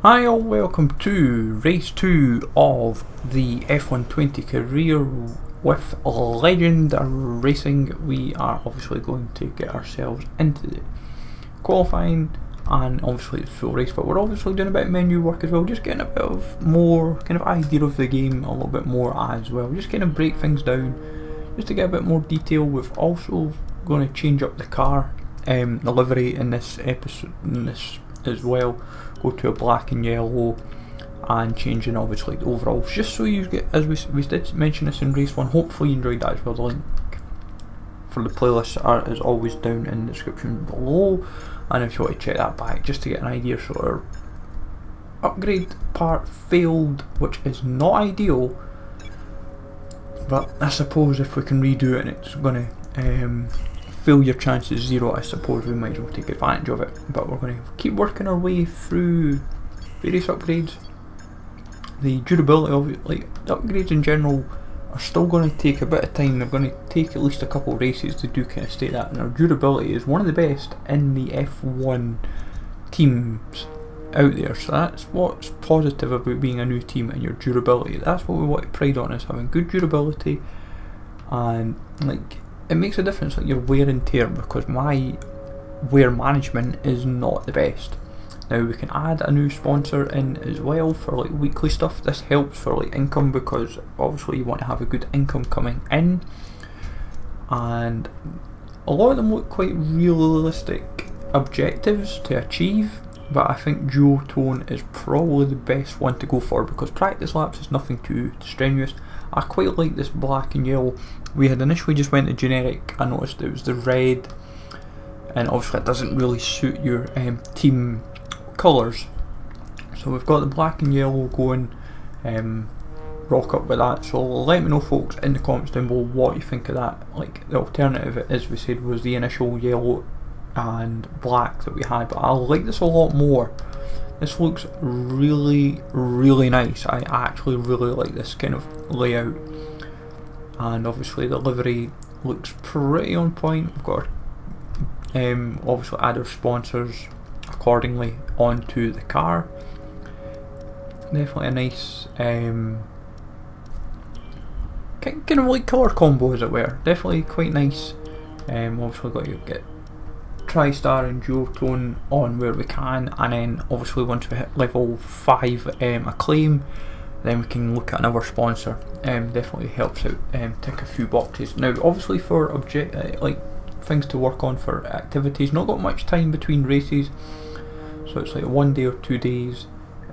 Hi all, welcome to race 2 of the F120 career with Legend Racing. We are obviously going to get ourselves into the qualifying and obviously the full race, but we're obviously doing a bit of menu work as well, just getting a bit of more kind of idea of the game a little bit more as well, just kind of break things down just to get a bit more detail. We've also going to change up the car, the livery in this episode, as well, go to a black and yellow and changing obviously the overalls, just so you get, as we did mention this in race 1, hopefully you enjoyed that as well. The link for the playlist is always down in the description below, and if you want to check that back just to get an idea. So our upgrade part failed, which is not ideal, but I suppose if we can redo it and it's going to fill your chances zero, I suppose we might as well take advantage of it. But we're going to keep working our way through various upgrades. The durability of it, like the upgrades in general, are still going to take a bit of time. They're going to take at least a couple of races to do kind of state that, and our durability is one of the best in the F1 teams out there. So that's what's positive about being a new team, and your durability. That's what we want to pride on, is having good durability, and like it makes a difference, like your wear and tear, because my wear management is not the best. Now we can add a new sponsor in as well for like weekly stuff. This helps for like income, because obviously you want to have a good income coming in, and a lot of them look quite realistic objectives to achieve, but I think duotone is probably the best one to go for, because practice laps is nothing too strenuous. I quite like this black and yellow. We had initially just went to generic. I noticed it was the red, and obviously it doesn't really suit your team colours, so we've got the black and yellow going. Rock up with that. So let me know, folks, in the comments down below what you think of that. Like the alternative, as we said, was the initial yellow and black that we had, but I like this a lot more. This looks really nice. I actually really like this kind of layout, and obviously the livery looks pretty on point. We've got our, obviously add our sponsors accordingly onto the car. Definitely a nice kind of like colour combo, as it were. Definitely quite nice. Obviously got to get TriStar and duotone on where we can, and then obviously once we hit level 5 acclaim, then we can look at another sponsor. Definitely helps out tick a few boxes. Now obviously for like things to work on for activities, not got much time between races, so it's like 1 day or 2 days.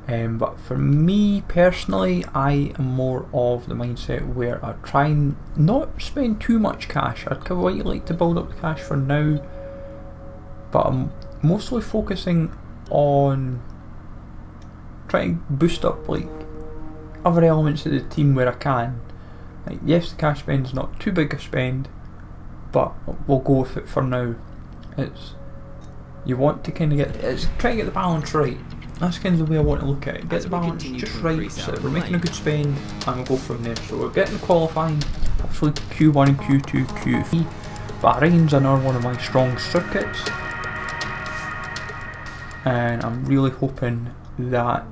But for me personally, I am more of the mindset where I try and not spend too much cash. I'd quite like to build up the cash for now, but I'm mostly focusing on trying to boost up like other elements of the team where I can. Like, yes, the cash spend's not too big a spend, but we'll go with it for now. You want to kind of try to get the balance right. That's kind of the way I want to look at it. Get the balance just right, so that we're making a good spend, and we'll go from there. So we're getting the qualifying, obviously Q1 and Q2, Q3. Bahrain's another one of my strong circuits, and I'm really hoping that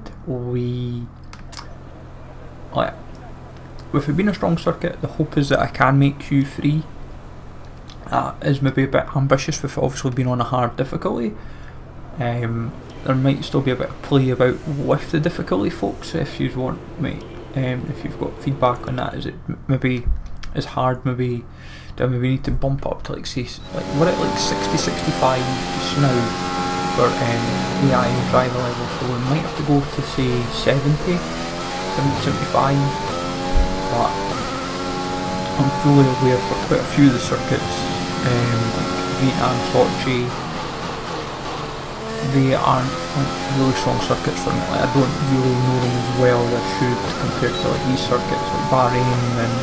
with it being a strong circuit, the hope is that I can make Q3. Is maybe a bit ambitious with it obviously being on a hard difficulty. There might still be a bit of play about with the difficulty, folks. If you want me, if you've got feedback on that, is it maybe as hard? Maybe do I maybe need to bump up to like, say, like we're at like 60, 65 just now for AI and driver level, so we might have to go to say 70, 75. But I'm fully aware for quite a few of the circuits, like Vietnam, Sochi, they aren't like really strong circuits for me. Like, I don't really know them as well as I should compared to like these circuits like Bahrain and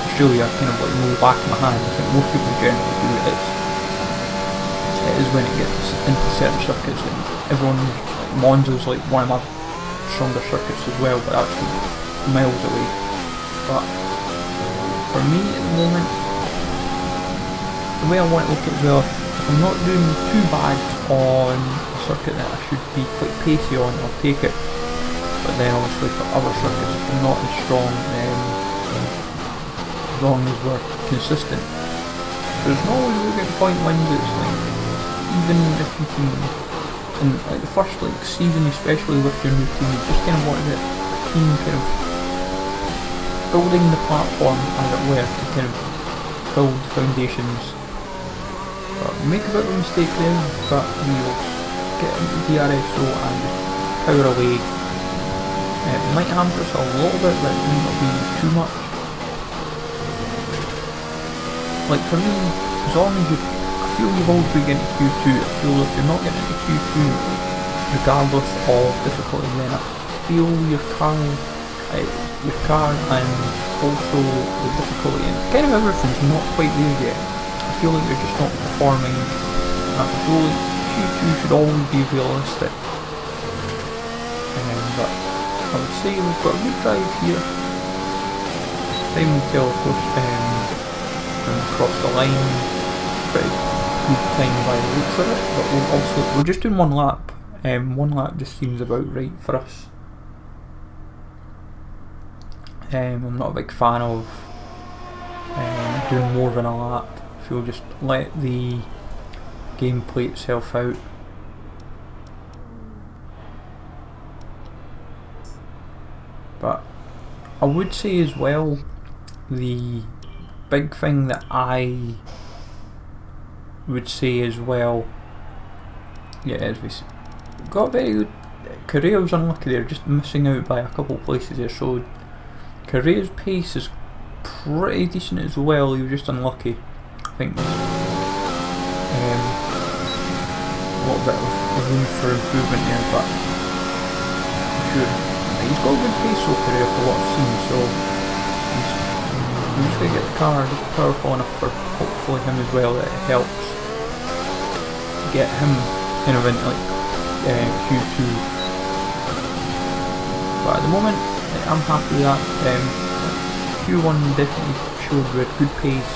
Australia. I kind of like know the back of my hand. I think most people generally do it. It is when it gets into certain circuits, like everyone, like Monza's like one of my stronger circuits as well, but that's miles away. But for me at the moment, the way I want to look at it as well, if I'm not doing too bad on circuit that I should be quite pacey on, I'll take it. But then obviously for other circuits I'm not as strong, as long as we're consistent. There's no always really good point when it's like, even if you can, in like the first like season especially with your new team, you just kind of want to get the team kind of building the platform as it were to kind of build the foundations. But we make a bit of a mistake there, but we'll get into DRSO and just power away. It might hamper us a little bit, but it might not be too much. Like for me, as long as I feel you've always been getting to Q2, I feel if you're not getting into Q2, regardless of difficulty, then I feel your car and also the difficulty and kind of everything's not quite there yet. I feel like you're just not performing. I feel like Q2 should always be realistic. But I would say we've got a good drive here. Time will tell, of course, when we cross the line. Pretty good time by the looks of it, but we're just doing one lap. One lap just seems about right for us. I'm not a big fan of doing more than a lap. If you'll just let the game play itself out. But I would say as well, the big thing that I would say as well, yeah, as we got very good. Correa was unlucky there, just missing out by a couple places there. So Correa's pace is pretty decent as well. He was just unlucky. I think there's a little bit of room for improvement there, but I'm sure he's got a good pace so Correa for what I've seen. So we're just going to get the car just powerful enough for hopefully him as well, that it helps get him kind of into like Q2. But at the moment I'm happy with that. Q1 definitely showed we had good pace,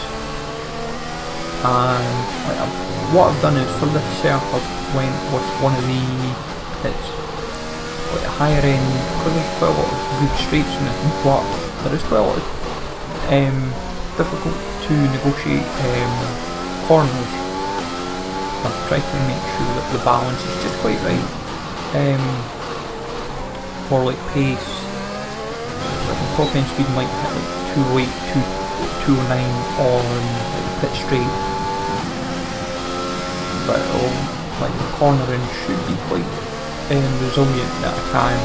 and like, what I've done is for this setup I've went with one of the pits like higher end, because there's quite a lot of good straights in it, but there is quite a lot of difficult to negotiate corners. I've tried to make sure that the balance is just quite right for like pace. Like the top end speed might hit like 208, 209 on like the pit straight, but like the cornering should be quite resilient that I can,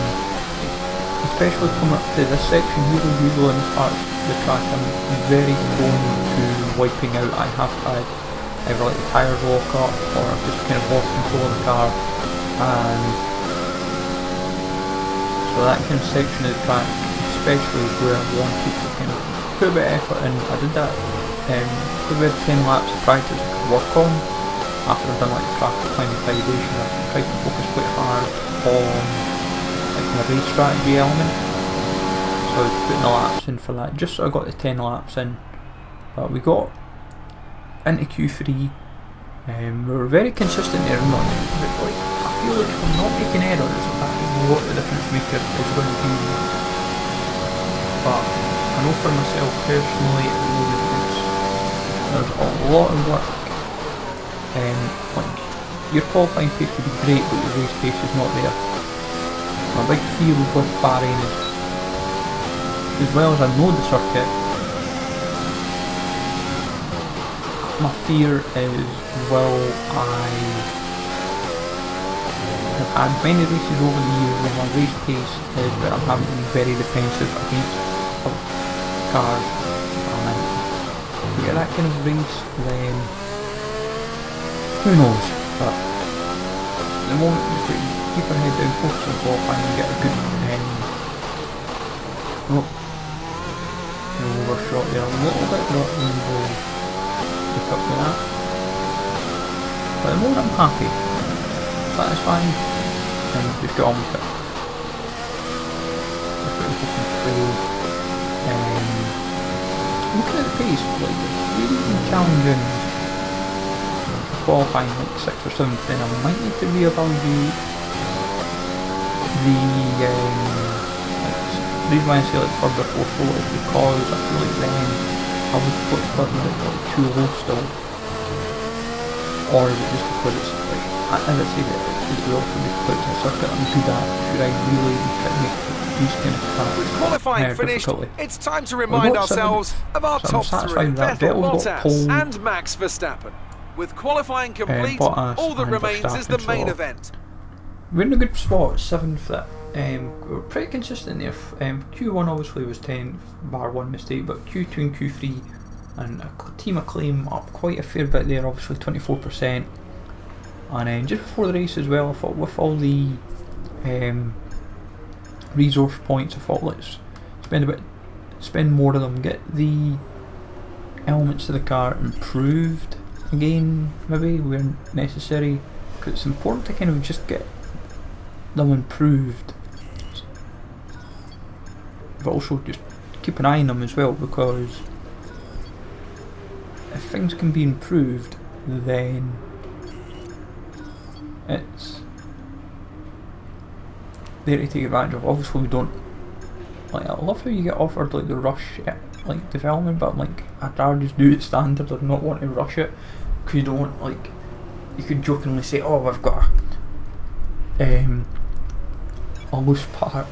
especially coming up to this section. Usually in parts of the track I'm very prone to wiping out. I have had either like the tyres lock up or I've just kind of lost control of the car, and so that kind of section of the track especially is where I wanted to kind of put a bit of effort in. I did that, put about 10 laps of practice I could work on. After I've done like the track acclimatization, I tried to focus quite hard on like my race strategy element. So I was putting the laps in for that, just so I got the 10 laps in. But we got into Q3, we were very consistent there, not like, I feel like if I'm not making errors, that is what the difference maker is going to be. But I know for myself personally at the moment there's a lot of work. Like your qualifying pace would be great, but your race pace is not there. My big fear with Bahrain is, as well as I know the circuit, my fear is, will I have had many races over the years where my race pace is where I'm having to be very defensive against cars, and if we get that kind of race, then who knows. But at the moment we just keep our head down, focus on qualifying and get a good overshot there a little bit, but we will pick up with that. But at the moment I'm happy, satisfied, and just get on with it. That's what we're hoping to play. Looking at the pace, like it's really challenging qualifying like 6th or 7th, then I might need to reevaluate the reason why I say like 3rd or 4th floor is because I feel like then I would put it like too low still, or is it just because it's like, as I say, that it's also just because it's a circuit I'm good at? Should I really try to make these kind of cars with qualifying finished, it's time to remind ourselves of our top three: Vettel, Bottas and Max Verstappen. With qualifying complete, all that remains is the main event. We're in a good spot, 7th. We're pretty consistent there. Q1 obviously was 10th, bar one mistake, but Q2 and Q3 and a team acclaim up quite a fair bit there, obviously 24%. And then just before the race as well, I thought with all the resource points, I thought let's spend more of them, get the elements of the car improved again, maybe where necessary, because it's important to kind of just get them improved, but also just keep an eye on them as well, because if things can be improved, then it's there to take advantage of. Obviously we don't, like, I love how you get offered like the rush like development, but like I'd rather just do it standard or not want to rush it, because you don't want, like, you could jokingly say, oh, I've got a loose part,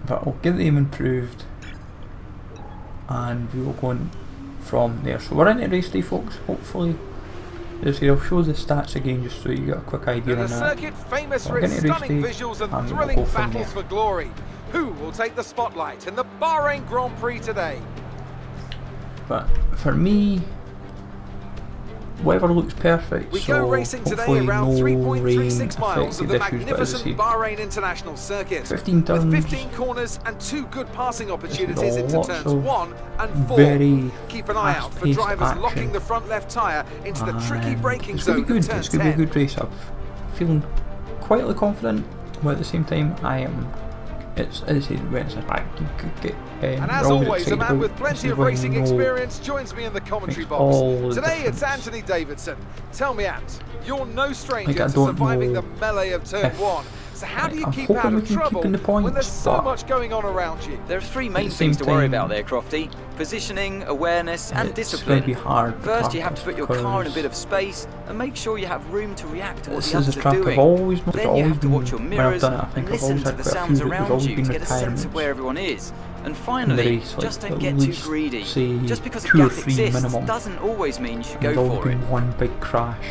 but I'll get them improved and we will go on from there. So we're into race day, folks. Hopefully, as I'll show the stats again just so you get a quick idea on that. The circuit famous for its stunning visuals and thrilling battles for glory. Who will take the spotlight in the Bahrain Grand Prix today? But for me, whatever looks perfect. We go racing today around 3.36 miles of the magnificent Bahrain International Circuit, 15 turns, with 15 corners and 2 good passing opportunities into turns 1 and 4. Keep an eye out for drivers locking the front left tyre into the tricky braking zone of turn 10. It's going to be a good race. I'm feeling quietly confident, but at the same time I am. It's, as I said, when it's back, you could get. And as always, a man with plenty of racing experience joins me in the commentary box. Today it's Anthony Davidson. Tell me, Ant, you're no stranger to surviving the melee of turn 1. So how do you keep out of trouble when there's so much going on around you? There are 3 main things to worry about there, Crofty: positioning, awareness and discipline. Be hard. First, you have to put your car in a bit of space and make sure you have room to react to what the others are doing. Then you have to watch your mirrors and listen to the sounds around you to get a sense of where everyone is. And finally, just don't get too greedy. Just because a gap exists doesn't always mean you should go for it. One big crash.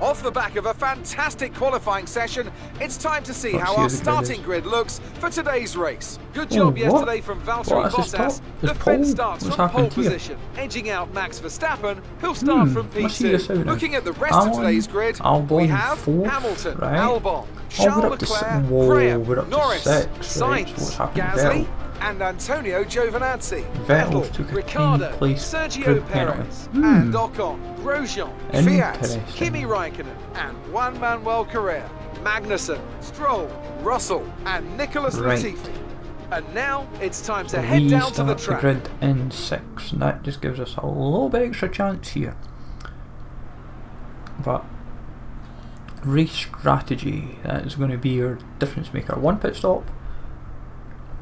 Off the back of a fantastic qualifying session, it's time to see how our starting grid looks for today's race. Good job yesterday from Valtteri Bottas. The fifth starts from pole position, edging out Max Verstappen, who'll start from P2. Looking at the rest of today's grid, we have Hamilton, Albon, Charles Leclerc, Graham, Norris, Sainz, Gasly, and Antonio Giovinazzi, Vettel, Ricciardo, Sergio Perez, and Ocon, Grosjean, Fiat, Kimi Raikkonen, and Juan Manuel Correa, Magnussen, Stroll, Russell, and Nicholas Latifi. And now it's time to head down to the track. The grid in 6, and that just gives us a little bit extra chance here. But race strategy, that is going to be your difference maker. 1 pit stop.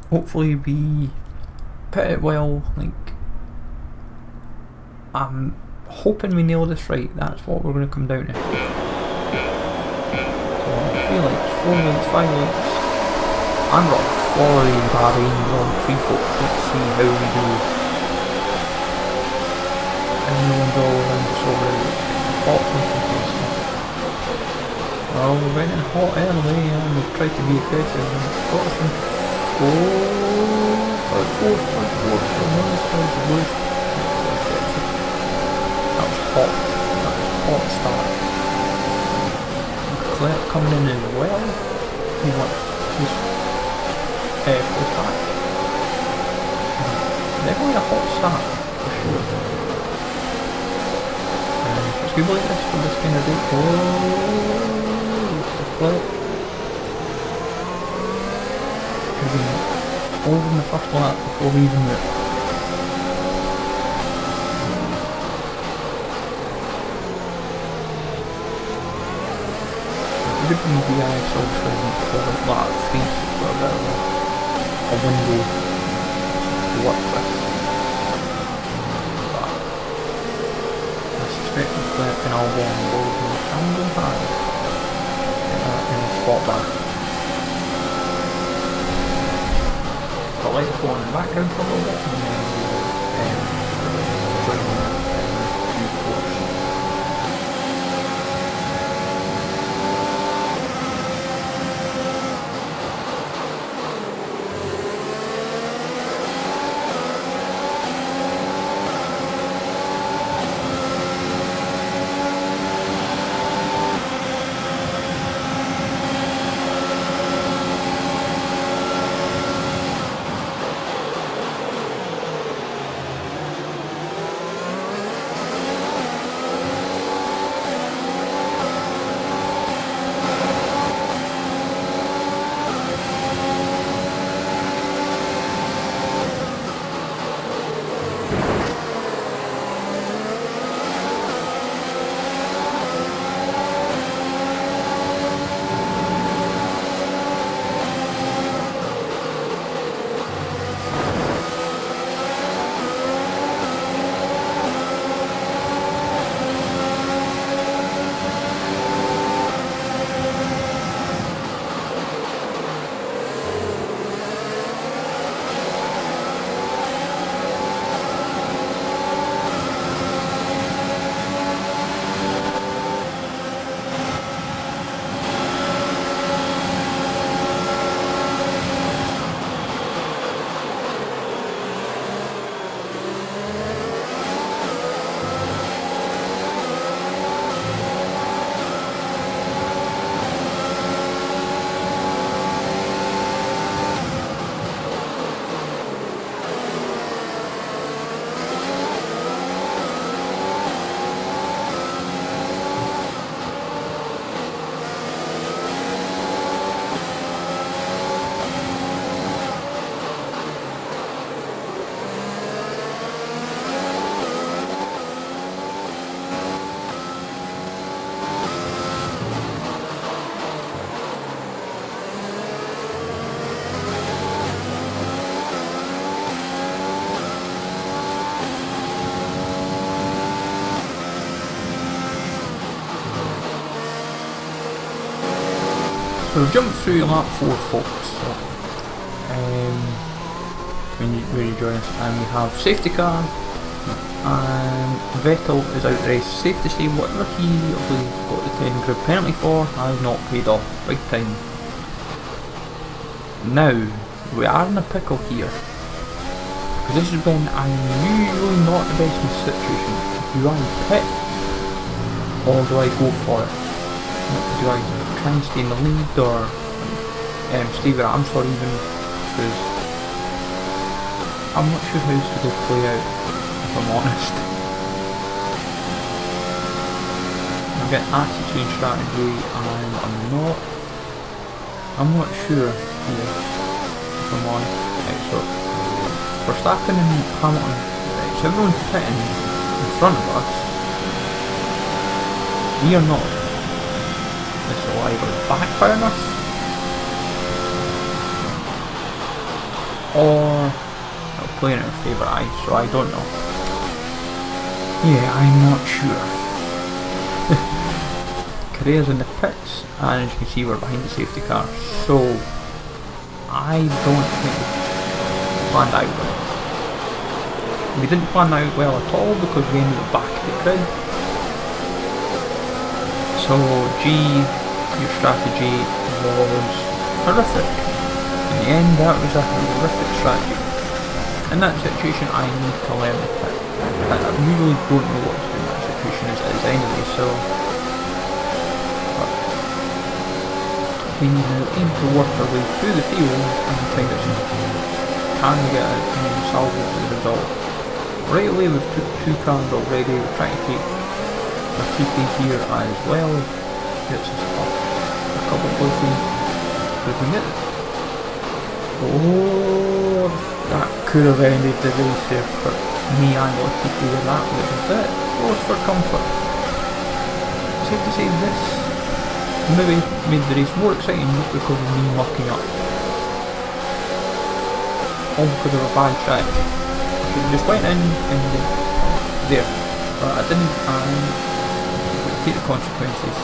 Hopefully we pit it well. Like, I'm hoping we nail this right. That's what we're going to come down to. So I feel like 4 lanes, 5 lanes, and we're off. Bahrain, Grand Prix, folks. Let's see how we do. Everyone's all around us over hot and contested. Well, we went in hot early and we've tried to be aggressive and got us in. Fourth, that was hot. That was hot start. Leclerc coming in as well. He wants his full start. Definitely a hot start for sure. It's good like this for this kind of day. Leclerc. Over in the first lap before we even move. good in VIS also isn't for that free, so a bit of a window to work with. But I suspect that an album will be handle high in a spot back. But let's go on in the background for a little bit and then we'll join in due course. So we've jumped through lap 4, folks, so, where you join us, and we have safety car, and Vettel is out the race. Safe to say, whatever he obviously got the 10 grid penalty for has not paid off big time. Now, we are in a pickle here, because this has been unusually not the best situation. Do I pit, or do I go for it? Do I try and stay in the lead, or stay where I'm sorry even, because I'm not sure how this would play out, if I'm honest. I'm getting asked to change strategy and I'm not sure here, if I'm honest. Right, so Verstappen and Hamilton, right, so everyone's pitting in front of us. We are not. This will either backfire us or it'll play in our favour, so I don't know. Yeah, I'm not sure. Carreras in the pits, and as you can see we're behind the safety car, so I don't think we planned out well. We didn't plan out well at all because we ended up back at the grid. So your strategy was horrific. In the end, that was a horrific strategy. In that situation, I need to learn the pit. I usually don't know what to do in that situation as it is anyway, so we need to aim to work our way through the field and find out can we get a salvage the result. Right away we've took 2 cars already, we're trying to take a TP here as well, gets us up a couple of places, so we can get it. Oh, that could have ended the race there for me and TP, and that was a bit close for comfort. Safe to say this maybe made the race more exciting just because of me mucking up. All because of a bad track. I just went in and there. But I didn't, and take the consequences.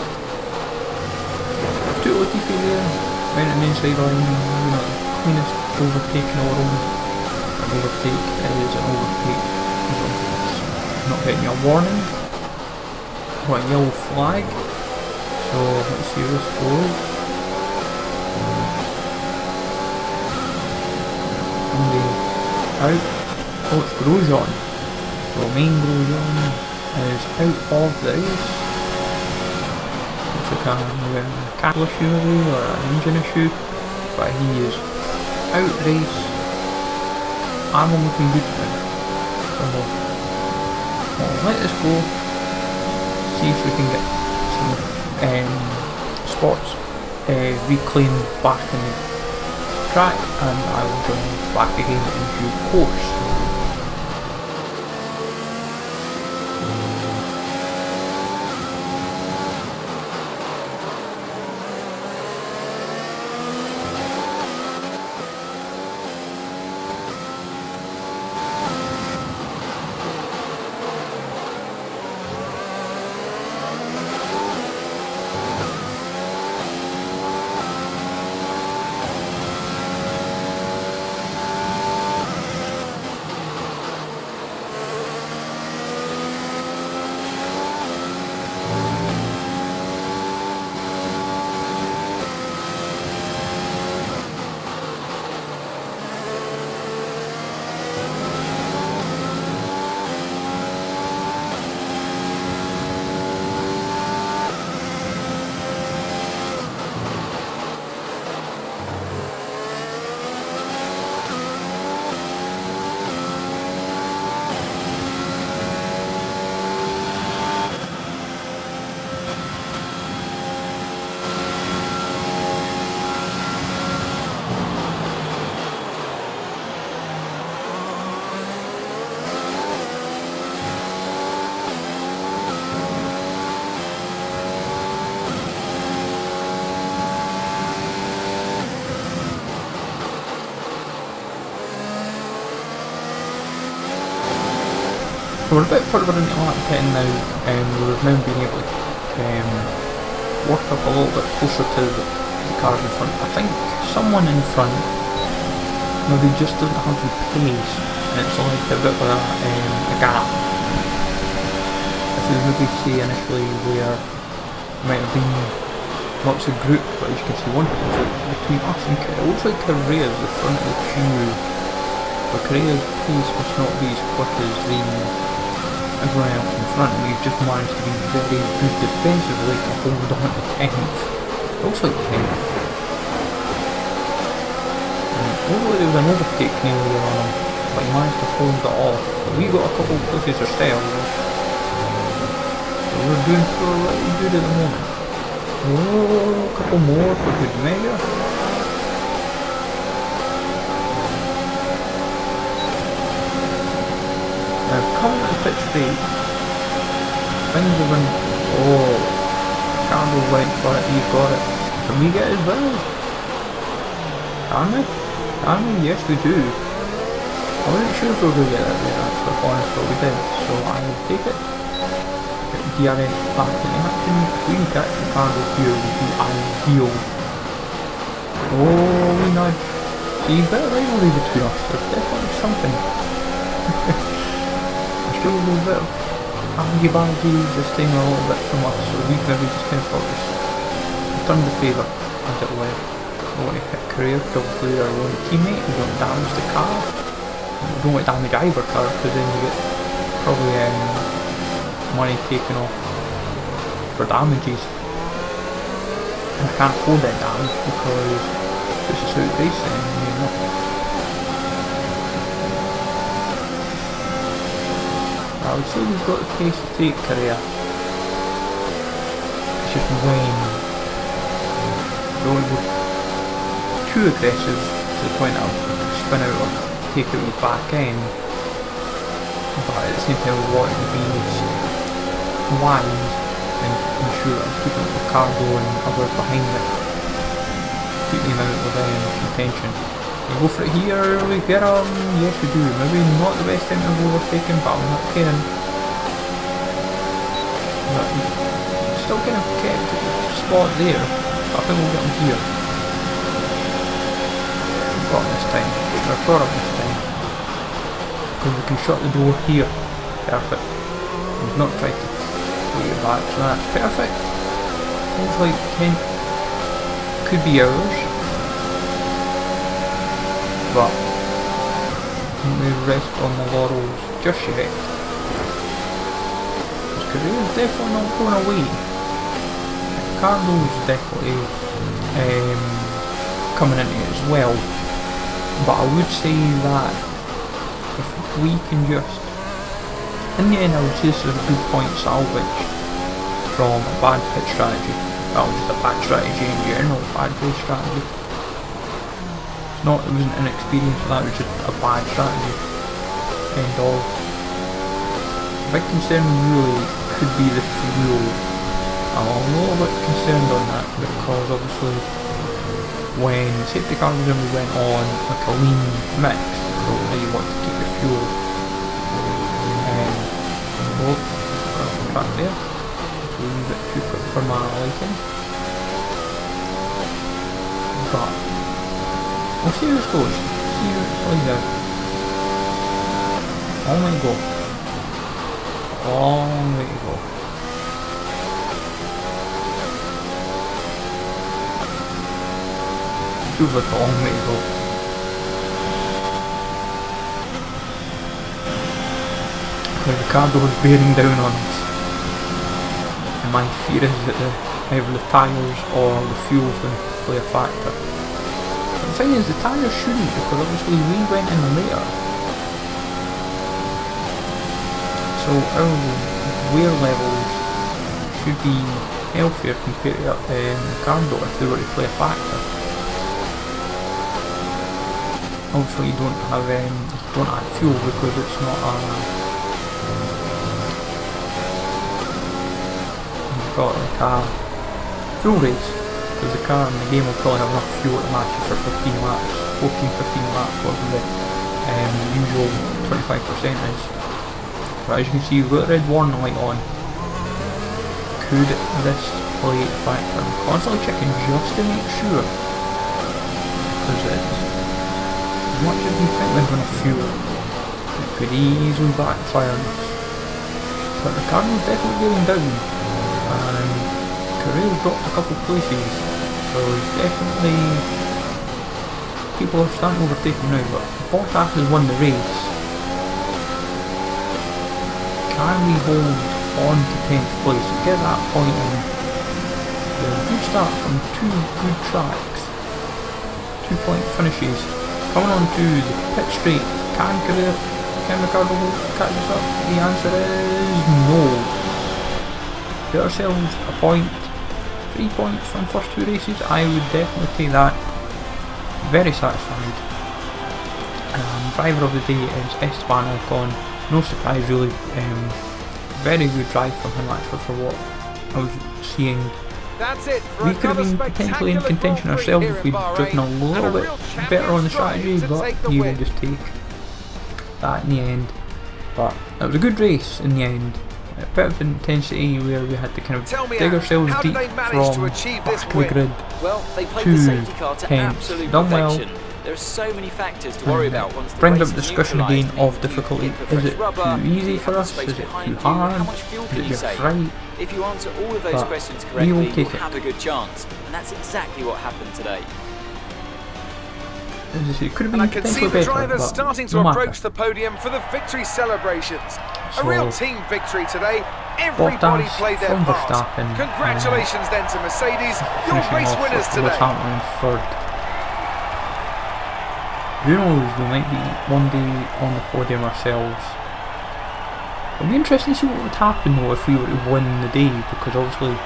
Took a defeat there, went on the inside line, you know, the cleanest overtake in the world. An overtake is an overtake. Not getting a warning. Or a yellow flag. So let's see how this goes. Out. Oh, it's Grosjean. Romain Grosjean is out of the race. Looks like a cattle issue maybe, or an engine issue. But he is out the race. I'm looking good for him. So we'll let this go. See if we can get some spots reclaimed back in the track, and I will join you back again in due course. So we're a bit further into lap 10 now, and we've now been able to work up a little bit closer to the cars in front. I think someone in front maybe just doesn't have the pace, and it's like a bit of a gap. If we maybe see initially where it might have been lots of group, but as you can see one between us and it looks like Carreras the front of the queue, but Carreras' pace must not be as quick as everyone else in front. We've just managed to be very good defensively to hold on to 10th. It looks like 10th. Although there was an overtake nearly on him, but he managed to hold it off. But we got a couple of pushes ourselves. So we're doing pretty good at the moment. Oh, a couple more for good measure. Now coming to the pit straight, things are running. Oh, Campbell went for it, he's got it. Can we get it as well? Can we? Can we? Yes we do. I wasn't sure if we were going to get that there actually, honest, but we did, so I will take it. Get the DRS back in action. If we can catch the Campbell here would be ideal. Oh, we nudge. See, better rivalry between us, there's definitely something. Still a little bit of argy-bargy this time a little bit from us, so we maybe just kind of thought this returned the favour, as it were. We want to hit Career, probably our own teammate, we don't damage the car. We don't want to damage either car, because then you get probably money taken off for damages. And I can't afford that damage because this is out racing, you know. I would say we've got the pace to take Career. It's just when don't go too aggressive to the point of spin out or take out the back end, but at the same time we want to be wise and ensure that I'm keeping up with Ricardo and others behind it, keep them out of contention. We go for it here, we get him, yes we do, maybe not the best time to overtake him, but I'm not kidding. But still kind of kept the spot there, but I think we'll get him here. We've got him this time, we've got him this time. Because we can shut the door here, perfect. We've not tried to put it back, so that's perfect. Looks like Kent could be ours. But we rest on the laurels just yet. Because Career's definitely not going away. Ricardo's definitely coming into it as well. But I would say that if we can just, in the end I would say this is a good point salvage from a bad pit strategy. Well, just a bad strategy in general, bad race strategy. It wasn't inexperienced, that was just a bad strategy. End of. The big concern really could be the fuel. I'm a little bit concerned on that because obviously when safety car was in we went on like a lean mix, so you want to keep your fuel. Track there, so a wee bit too quick for my liking. But we'll see how this goes, see how it plays out. Long way to go. Long way to go. Feels like a long way to go. Ricardo is bearing down on us. And my fear is that either the tyres or the fuel's going to play a factor. The thing is, the tyres shouldn't, because obviously we went in later. So our wear levels should be healthier compared to Ricardo if they were to play a factor. Obviously you don't have fuel because it's not you've got like a fuel race. Because the car in the game will probably have enough fuel to match you for 15 laps, 14-15 laps, whatever the usual 25% is. But as you can see, we've got the red warning light on. Could this play a factor? I'm constantly checking just to make sure. Because as much as we think we're going to fuel, it could easily backfire on us. But the car is definitely going down. And Career's dropped a couple places, so definitely people are starting to overtake him now, but Bottas has won the race. Can we hold on to 10th place? Get that point in. A good start from two good tracks, 2-point finishes. Coming on to the pit straight, can Ricardo catch us up? The answer is no. Get ourselves a point. 3 points from first 2 races, I would definitely take that. Very satisfied. Driver of the day is Esteban Ocon. No surprise really. Very good drive from him actually for what I was seeing. That's it. We could have been potentially in contention ourselves if we'd driven a little bit better on the strategy, but he will just take that in the end. But it was a good race in the end. A bit of intensity where we had to kind of dig ourselves deep from back of the grid to 10th. Done well. There are so many factors to worry about once the brings up the discussion again of difficulty. Is it too easy for us? Is it too hard? Is it just right? If you answer all of those questions correctly, you'll have a good chance. And that's exactly what happened today. It could have been and I can see the better, drivers starting to approach the podium for the victory celebrations. So, a real team victory today. Everybody played their part. Congratulations then to Mercedes, your race winners today. Third. Who knows, we might be one day on the podium ourselves. It'll be interesting to see what would happen though if we were to win the day, because obviously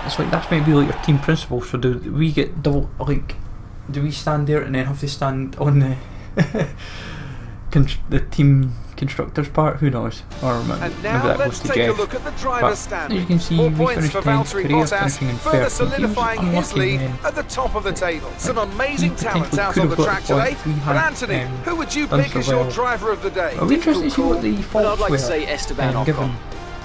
it's like that's might be like your team principle. So do we get double, like, do we stand there and then have to stand on the the team constructors part, who knows? Or maybe that goes to Jeff. A look at the driver's standing. As you can see, More we points finished for 10th, Valtteri career Bottas, finishing in further 13th. solidifying his lead at the top of the table. Some amazing talent out on the track today. But Anthony, who would you pick as your driver of the day? Are we interested to see what the faults I'd like were? to say Esteban Ocon.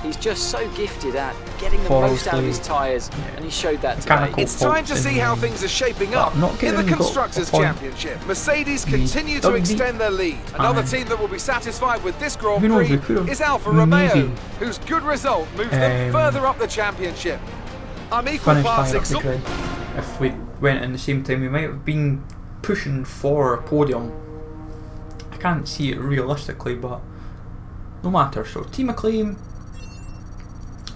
He's just so gifted at getting the most out of his tyres, and he showed that today. It's time to see how things are shaping up in the Constructors' Championship. Mercedes continue to extend their lead. Another team that will be satisfied with this Grand Prix is Alfa Romeo, whose good result moves them further up the championship. I'm equal parts excited. If we went in the same time, we might have been pushing for a podium. I can't see it realistically, but no matter. So Team Acclaim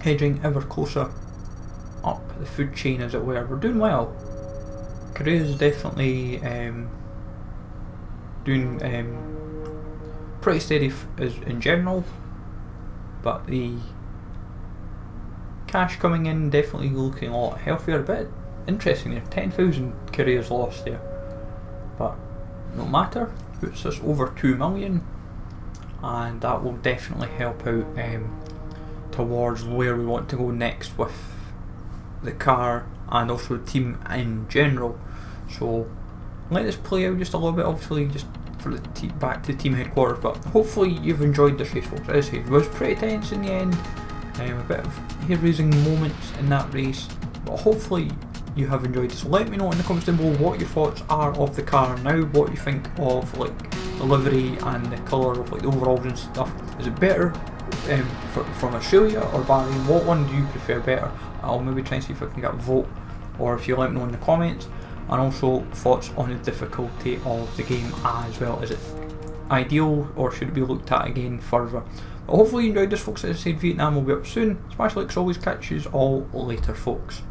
edging ever closer up the food chain, as it were. We're doing well. Korea is definitely doing pretty steady as in general, but the cash coming in definitely looking a lot healthier. A bit interesting there, 10,000 Korea's lost there, but no matter, puts us over 2 million, and that will definitely help out towards where we want to go next with the car and also the team in general. So let this play out just a little bit, obviously just for the back to team headquarters, but hopefully you've enjoyed this race, folks. As I said, it was pretty tense in the end, a bit of hair-raising moments in that race, but hopefully you have enjoyed this. Let me know in the comments down below what your thoughts are of the car now, what you think of like the livery and the colour of like the overalls and stuff. Is it better from Australia or Bahrain? What one do you prefer better? I'll maybe try and see if I can get a vote, or if you let me know in the comments, and also thoughts on the difficulty of the game as well. Is it ideal or should it be looked at again further? But hopefully you enjoyed this, folks. As I said, Vietnam will be up soon. Smash likes always, catch yous all later, folks.